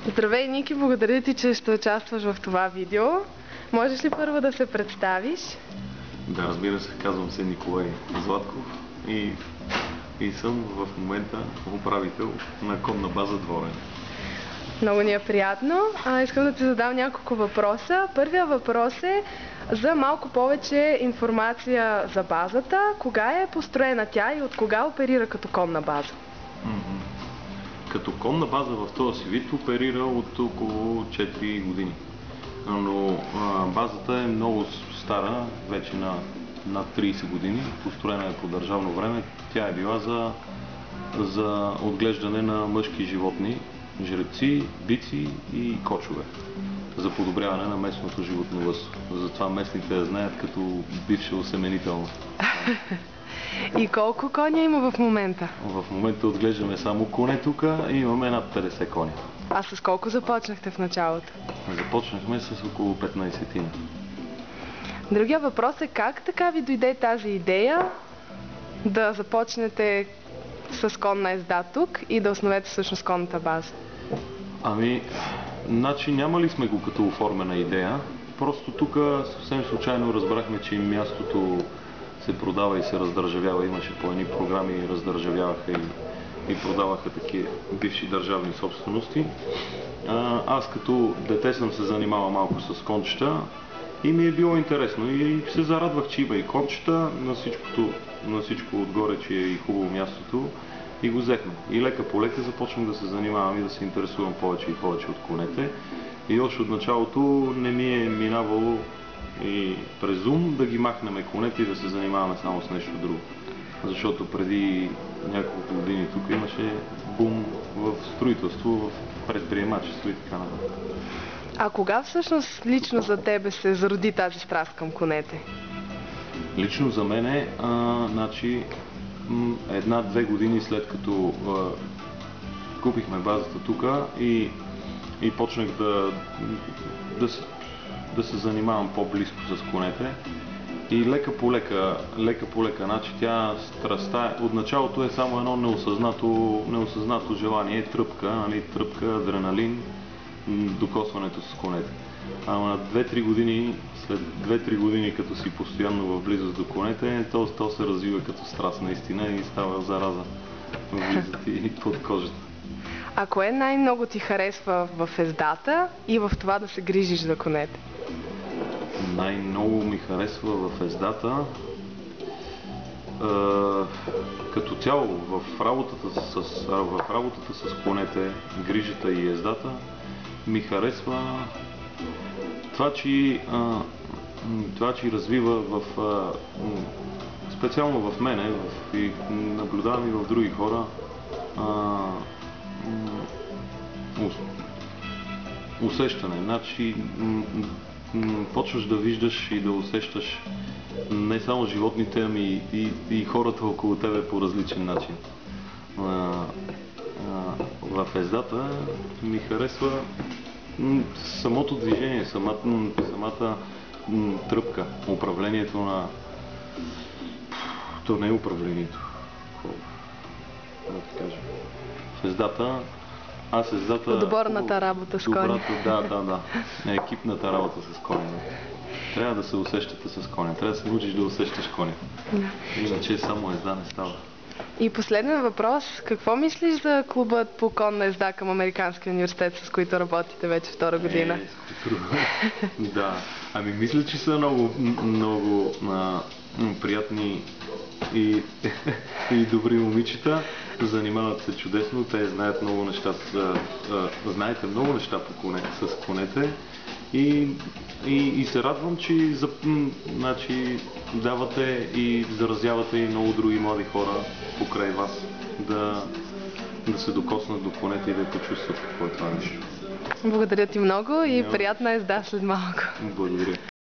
Здравей, Ники! Благодаря ти, че ще участваш в това видео. Можеш ли първо да се представиш? Да, разбира се, казвам се Николай Златков и съм в момента управител на конна база Дворен. Много ни е приятно. Искам да ти задам няколко въпроса. Първият въпрос е за малко повече информация за базата. Кога е построена тя и от кога оперира като конна база? Като конна база в този си вид оперира от около 4 години. Но базата е много стара, вече на над 30 години. Построена е по държавно време. Тя е била за отглеждане на мъжки животни, жеребци, бици и кочове, за подобряване на местното животновъдство. Затова местните я знаят като бивша осеменителна. И колко коня има в момента? В момента отглеждаме само коне тук и имаме над 50 коня. А с колко започнахте в началото? Започнахме с около 15-тина. Другия въпрос е как така ви дойде тази идея да започнете с конна езда тук и да основете всъщност конната база? Значи нямали сме го като оформена идея. Просто тук съвсем случайно разбрахме, че мястото се продава и се раздържавява. Имаше по едни програми, раздържавяваха и продаваха такива бивши държавни собствености. Аз като дете съм се занимавал малко с кончета и ми е било интересно и се зарадвах, че има и кончета, на всичко отгоре, че е и хубаво мястото и го взехме. И лека по лека започнах да се занимавам и да се интересувам повече и повече от конете. И още от началото не ми е минавало и през ум да ги махнем конете и да се занимаваме само с нещо друго. Защото преди няколко години тук имаше бум в строителство, в предприемачество и така нататък. А кога всъщност лично за тебе се зароди тази страст към конете? Лично за мен значи, 1-2 години след като купихме базата тук и почнах да се занимавам по-близко с конете. И лека по лека, значи тя страстта, от началото е само едно неосъзнато желание, тръпка, адреналин, докосването с конете. Ама след 2-3 години, като си постоянно в близост до конете, то се развива като страст наистина и става зараза влиза ти под кожата. А кое най-много ти харесва в ездата и в това да се грижиш за конете? Най-много ми харесва в ездата като цяло в работата с конете, грижата и ездата ми харесва това, че развива специално в мене и наблюдавам и в други хора усещане. Значи почваш да виждаш и да усещаш не само животните, ами и хората около тебе по различен начин. В ездата ми харесва самото движение, самата тръпка, управлението на... То не е управлението. Да ти кажа. В ездата... Отборната работа с коня. Да. Екипната работа с коня. Трябва да се усещате с коня. Трябва да се научиш да усещаш коня. Иначе само езда не става. И последен въпрос. Какво мислиш за клубът по конна езда към Американския университет, с които работите вече втора година? Да. Мисля, че са много приятни и добри момичета. Занимават се чудесно. Те знаят много неща. Знаете много неща с конете. И се радвам, че давате и заразявате и много други млади хора покрай вас да се докоснат до конете и да почувстват какво е това нещо. Благодаря ти много и приятна езда след малко. Благодаря.